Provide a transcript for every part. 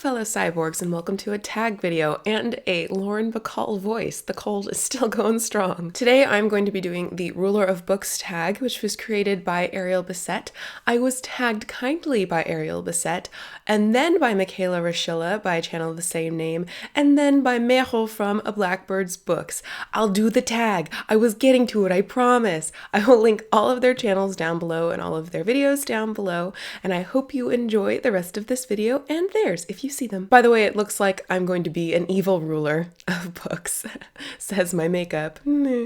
fellow cyborgs, and welcome to a tag video and a Lauren Bacall voice. The cold is still going strong. Today I'm going to be doing the Ruler of Books tag, which was created by Ariel Bissett. I was tagged kindly by Ariel Bissett, and then by Michaela Rochilla by a channel of the same name, and then by Mero from A Blackbird's Books. I'll do the tag. I was getting to it, I promise. I will link all of their channels down below and all of their videos down below, and I hope you enjoy the rest of this video and theirs if you see them. By the way, it looks like I'm going to be an evil ruler of books, says my makeup.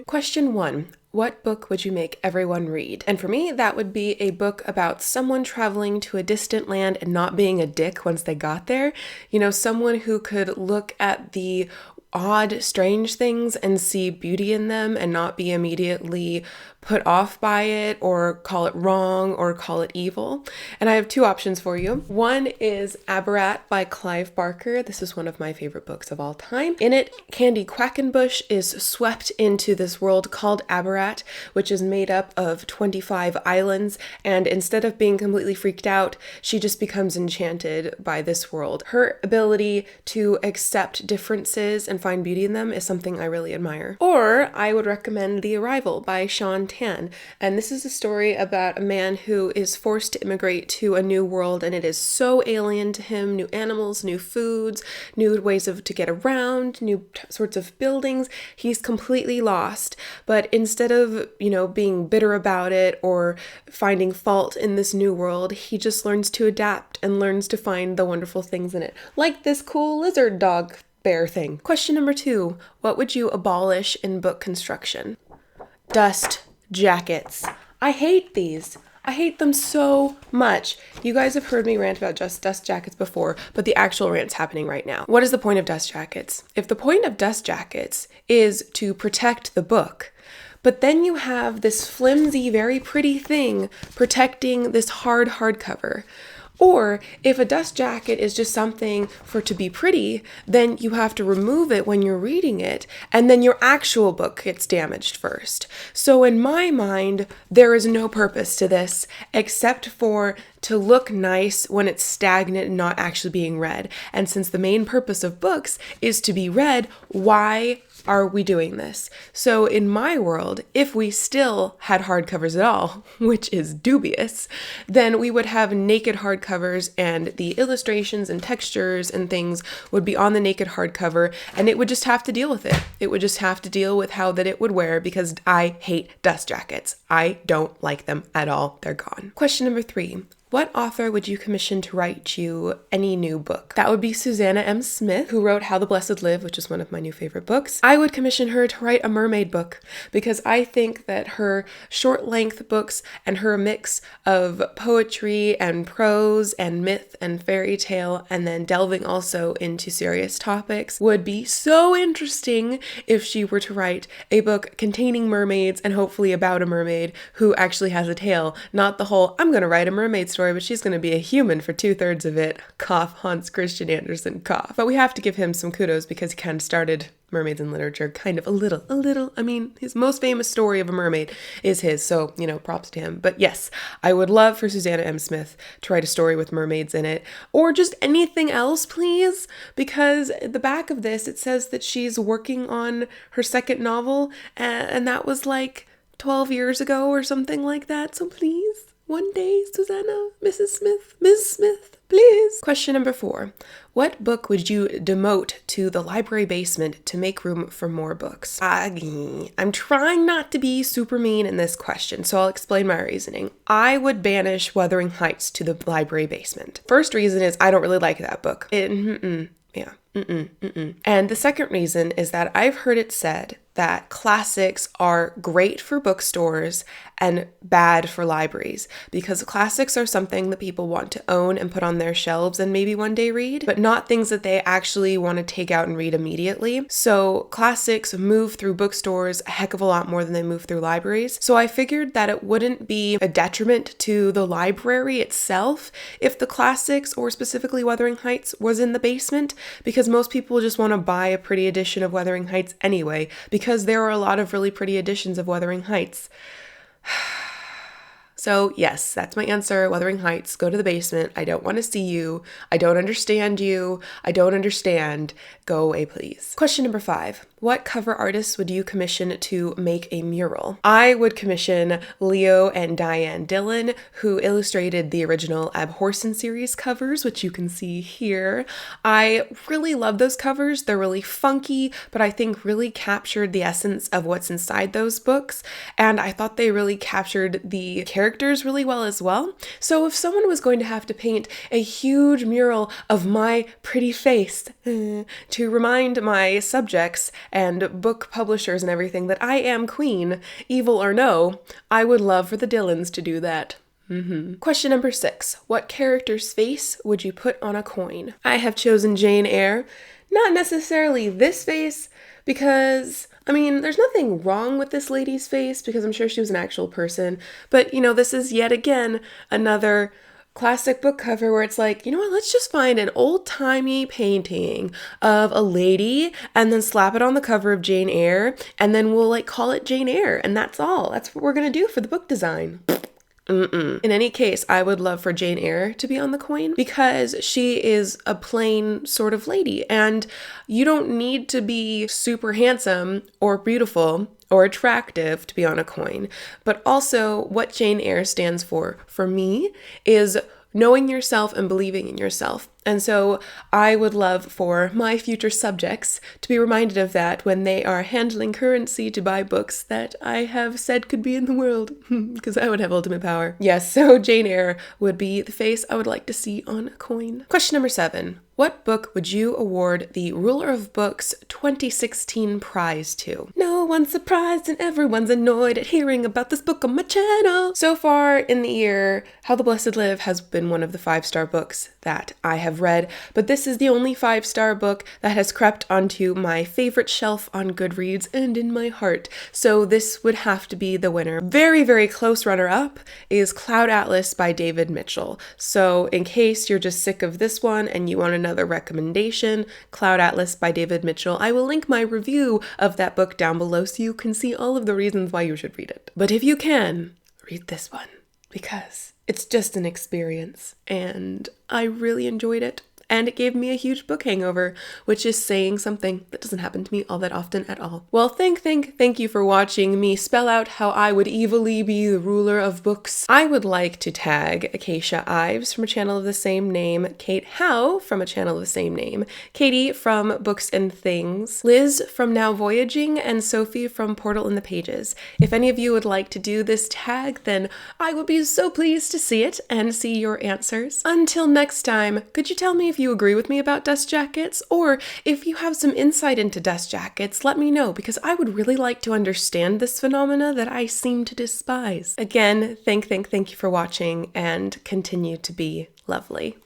Question 1. What book would you make everyone read? And for me, that would be a book about someone traveling to a distant land and not being a dick once they got there. You know, someone who could look at the odd, strange things and see beauty in them and not be immediately put off by it or call it wrong or call it evil. And I have two options for you. One is Abolish by Clive Barker. This is one of my favorite books of all time. In it, Candy Quackenbush is swept into this world called Abolish, which is made up of 25 islands, and instead of being completely freaked out, she just becomes enchanted by this world. Her ability to accept differences and find beauty in them is something I really admire. Or I would recommend The Arrival by Sean Tan. And this is a story about a man who is forced to immigrate to a new world, and it is so alien to him. New animals, new foods, new ways to get around, new sorts of buildings. He's completely lost. But instead of, being bitter about it or finding fault in this new world, he just learns to adapt and learns to find the wonderful things in it. Like this cool lizard dog bear thing. Question number 2. What would you abolish in book construction? Dust jackets. I hate these. I hate them so much. You guys have heard me rant about just dust jackets before, but the actual rant's happening right now. What is the point of dust jackets? If the point of dust jackets is to protect the book, but then you have this flimsy, very pretty thing protecting this hard hardcover. Or if a dust jacket is just something for to be pretty, then you have to remove it when you're reading it, and then your actual book gets damaged first. So in my mind, there is no purpose to this except for to look nice when it's stagnant and not actually being read. And since the main purpose of books is to be read, why are we doing this? So in my world, if we still had hardcovers at all, which is dubious, then we would have naked hardcovers, and the illustrations and textures and things would be on the naked hardcover, and it would just have to deal with it. It would just have to deal with how that it would wear, because I hate dust jackets. I don't like them at all. They're gone. Question number 3. What author would you commission to write you any new book? That would be Susanna M. Smith, who wrote How the Blessed Live, which is one of my new favorite books. I would commission her to write a mermaid book, because I think that her short-length books and her mix of poetry and prose and myth and fairy tale, and then delving also into serious topics, would be so interesting if she were to write a book containing mermaids and hopefully about a mermaid who actually has a tail, not the whole, I'm going to write a mermaid story, but she's going to be a human for 2/3 of it. Cough, Hans Christian Andersen, cough. But we have to give him some kudos because he kind of started mermaids in literature kind of a little. I mean, his most famous story of a mermaid is his, so, props to him. But yes, I would love for Susanna M. Smith to write a story with mermaids in it, or just anything else, please, because at the back of this, it says that she's working on her second novel, and that was like 12 years ago or something like that, so please. One day, Susanna, Mrs. Smith, please. Question number 4. What book would you demote to the library basement to make room for more books? I'm trying not to be super mean in this question, so I'll explain my reasoning. I would banish Wuthering Heights to the library basement. First reason is I don't really like that book. And the second reason is that I've heard it said that classics are great for bookstores and bad for libraries, because classics are something that people want to own and put on their shelves and maybe one day read, but not things that they actually want to take out and read immediately. So classics move through bookstores a heck of a lot more than they move through libraries. So I figured that it wouldn't be a detriment to the library itself if the classics, or specifically Wuthering Heights, was in the basement, because most people just want to buy a pretty edition of Wuthering Heights anyway, because there are a lot of really pretty editions of Wuthering Heights. So yes, that's my answer. Wuthering Heights, go to the basement. I don't want to see you. I don't understand you. I don't understand. Go away, please. Question number 5. What cover artists would you commission to make a mural? I would commission Leo and Diane Dillon, who illustrated the original Abhorsen series covers, which you can see here. I really love those covers. They're really funky, but I think really captured the essence of what's inside those books. And I thought they really captured the characters really well as well. So if someone was going to have to paint a huge mural of my pretty face to remind my subjects and book publishers and everything that I am queen, evil or no, I would love for the Dillons to do that. Question number 6. What character's face would you put on a coin? I have chosen Jane Eyre. Not necessarily this face, because, I mean, there's nothing wrong with this lady's face, because I'm sure she was an actual person, but, you know, this is yet again another classic book cover where it's like, you know what, let's just find an old-timey painting of a lady and then slap it on the cover of Jane Eyre, and then we'll like call it Jane Eyre, and that's all. That's what we're gonna do for the book design. In any case, I would love for Jane Eyre to be on the coin because she is a plain sort of lady, and you don't need to be super handsome or beautiful or attractive to be on a coin. But also what Jane Eyre stands for me, is knowing yourself and believing in yourself. And so I would love for my future subjects to be reminded of that when they are handling currency to buy books that I have said could be in the world, because I would have ultimate power. Yes, so Jane Eyre would be the face I would like to see on a coin. Question number 7. What book would you award the Ruler of Books 2016 prize to? No one's surprised and everyone's annoyed at hearing about this book on my channel. So far in the year, How the Blessed Live has been one of the 5-star books that I have read, but this is the only 5-star book that has crept onto my favorite shelf on Goodreads and in my heart. So this would have to be the winner. Very, very close runner-up is Cloud Atlas by David Mitchell. So in case you're just sick of this one and you want another recommendation, Cloud Atlas by David Mitchell, I will link my review of that book down below so you can see all of the reasons why you should read it. But if you can, read this one, because it's just an experience, and I really enjoyed it. And it gave me a huge book hangover, which is saying something that doesn't happen to me all that often at all. Well, thank you for watching me spell out how I would evilly be the ruler of books. I would like to tag Acacia Ives from a channel of the same name, Kate Howe from a channel of the same name, Katie from Books and Things, Liz from Now Voyaging, and Sophie from Portal in the Pages. If any of you would like to do this tag, then I would be so pleased to see it and see your answers. Until next time, could you tell me if you agree with me about dust jackets, or if you have some insight into dust jackets, let me know, because I would really like to understand this phenomena that I seem to despise. Again, thank you for watching, and continue to be lovely.